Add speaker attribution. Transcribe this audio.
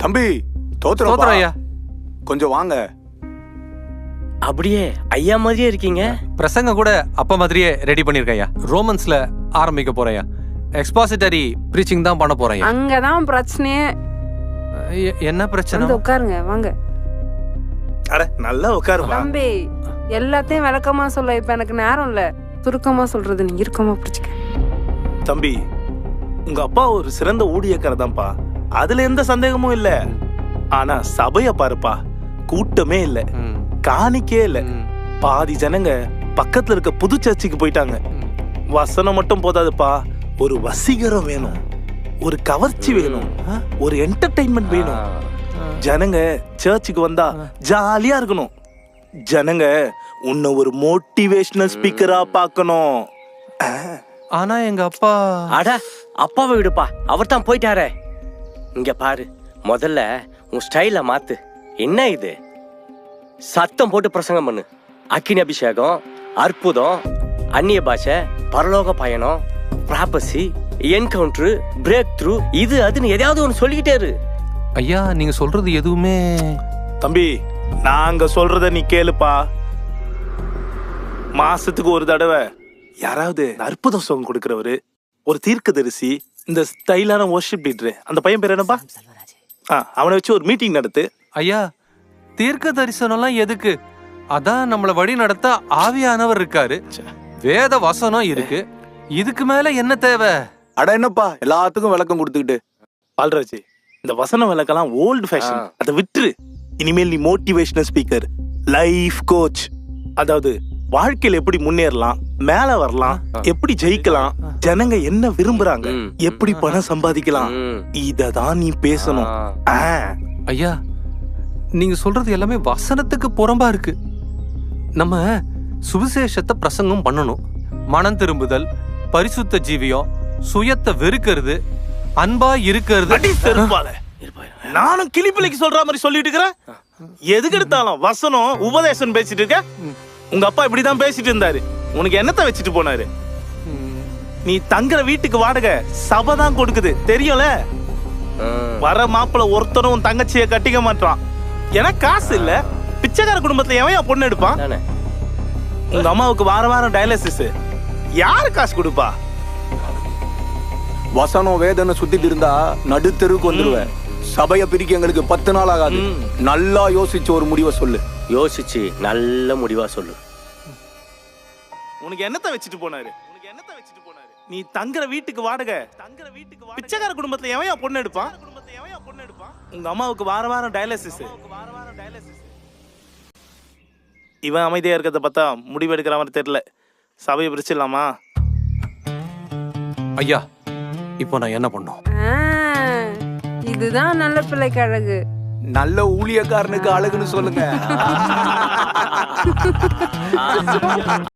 Speaker 1: தம்பி தோத்துறோம் ஐயா. கொஞ்சம் வாங்க.
Speaker 2: அப்படியே ஐயா மாதிரியே இருக்கீங்க.
Speaker 3: பிரசங்க கூட அப்ப மாதிரியே ரெடி பண்ணிருக்கேன் ஐயா. ரோமன்ஸ்ல ஆரம்பிக்க போறேன் ஐயா. எக்ஸ்பாசிட்டரி ப்ரீச்சிங் தான் பண்ண போறேன்.
Speaker 4: அங்கதான் பிரச்சனையே.
Speaker 3: என்ன பிரச்சனை?
Speaker 4: வந்து உட்காருங்க வாங்க.
Speaker 5: அட நல்லா உட்காருமா.
Speaker 4: தம்பி எல்லாத்தையும் விளக்கமா சொல்ல இப்ப எனக்கு நேரம் இல்ல. சுருக்கமா சொல்றது நீ இறுக்கமா பிடிச்சுக்க.
Speaker 5: தம்பி உங்க அப்பா ஒரு சிறந்த ஊழியக்காரர் தான்ப்பா, அதுல எந்த சந்தேகமும் இல்ல. ஆனா சபைய பாருப்பா, கூட்டமே இல்ல, காணிக்கே இல்ல. பாதி ஜனங்க பக்கத்துல இருக்க புது சர்ச்சுக்கு போயிட்டாங்க. வசனம் மட்டும் போதாதுப்பா, ஒரு வசீகரம் வேணும், ஒரு கவர்ச்சி வேணும், ஒரு என்டர்டைன்மெண்ட் வேணும். ஜனங்க சர்ச்சுக்கு வந்தா ஜாலியா இருக்கணும். ஜனங்க உன்னை ஒரு மோட்டிவேஷனல் ஸ்பீக்கரா பார்க்கணும்.
Speaker 3: ஆனா எங்க அப்பா.
Speaker 2: அட அப்பாவை விடுப்பா, அவர் தான் போயிட்டாரே. இங்க பாரு, முதல்ல உன் ஸ்டைல மாத்து. என்ன இது? சத்தம் போட்டு பிரசங்கம் பண்ணு. அக்கினி அபிஷேகம், அற்புதம், அந்நிய பாஷை, பரலோக பயணம், ப்ராபசி, என்கவுண்டர், பிரேக் த்ரூ, இது அதுன்னு எதையாவது ஒன்று சொல்லிக்கிட்டே இரு.
Speaker 3: ஐயா நீங்க சொல்றது எதுவுமே.
Speaker 5: தம்பி நாங்க சொல்றத நீ கேளுப்பா. மாசத்துக்கு ஒரு தடவை யாராவது அற்புத சோகம் கொடுக்கிறவரு, ஒரு தீர்க்கதரிசி, இந்த ஸ்டைலான வொர்ஷிப் லீடர், அந்த பையன் பேர் என்னப்பா, அவனை வச்சு ஒரு மீட்டிங் நடத்து.
Speaker 3: ஐயா தீர்க்க தரிசனம்லாம் எதுக்கு? அதான் நம்மள வழி நடத்த ஆவியானவர் இருக்காரு, வேத வசனம் இருக்கு. இதுக்கு மேல என்ன தேவை?
Speaker 1: அட என்னப்பா எல்லாத்துக்கும் விளக்கம் கொடுத்துக்கிட்டு.
Speaker 5: பால்ராஜ், இந்த வசன விளக்கெல்லாம் ஓல்டு ஃபேஷன், அதை விட்டுரு. இனிமேல் நீ மோட்டிவேஷனல் ஸ்பீக்கர், லைஃப் கோச். அதாவது வாழ்க்கையில எப்படி முன்னேறலாம், மேல வரலாம், எப்படி ஜெயிக்கலாம், ஜனங்க என்ன விரும்புறாங்க, எப்படி பணம் சம்பாதிக்கலாம், இததான் நீ பேசணும்.
Speaker 3: ஐயா நீங்க சொல்றது எல்லாமே வசனத்துக்கு புறம்பா இருக்கு. நம்ம சுவிசேஷத்தை பிரசங்கம் பண்ணணும். மனம் திரும்புதல், பரிசுத்த ஜீவியம், சுயத்தை வெறுக்கிறது, அன்பா இருக்கிறது.
Speaker 5: நானும் கிளிப்பிள்ளைக்கு சொல்ற மாதிரி சொல்லிட்டு இருக்கிறேன். எதுக்கு எடுத்தாலும் வசனம் உபதேசம் பேசிட்டு இருக்க. உங்க அப்பா இப்படிதான் பேசிட்டு இருந்தாரு. உனக்கு என்னத்த வச்சுட்டு போனாரு? நீ தங்குற வீட்டுக்கு வாடகை சபை தான் கொடுக்குது, தெரியும்ல. வர மாப்பிள்ள ஒருத்தரும் உன் தங்கச்சியை கட்டிக்க மாட்டான். எனக்கு காசு இல்ல. பிச்சைக்கார குடும்பத்துல எவன் பொண்ணு எடுப்பான்? உங்க அம்மாவுக்கு வார வாரம் டயாலிசிஸ், யாரு காசு கொடுப்பா?
Speaker 1: வசனம் வேதனை சுத்திட்டு இருந்தா நடுத்தெருவுக்கு வந்துருவேன். சபைய பிரிக்க எங்களுக்கு 10 நாள் ஆகாது. நல்லா யோசிச்சு ஒரு முடிவை சொல்லு.
Speaker 2: யோசிச்சு நல்ல முடிவா சொல்லு.
Speaker 5: உனக்கு என்னத்த வச்சுட்டு போனாரு? நீ தங்குற வீட்டுக்கு வாடகை, பிச்சைக்கார குடும்பத்துல எவன் பொண்ணு எடுப்பான்? உங்க அம்மாவுக்கு வார வாரம் டயாலிசிஸ். இவன் அமைதியா இருக்கிறத பார்த்தா முடிவு எடுக்கிற மாதிரி தெரியல. சபையை பிரிச்சிடலாமா?
Speaker 3: ஐயா இப்போ நான் என்ன பண்ணோம்?
Speaker 4: இதுதான் நல்ல பிள்ளைக்கு அழகு.
Speaker 1: நல்ல ஊழியக்காரனுக்கு அழகுன்னு சொல்லுங்க.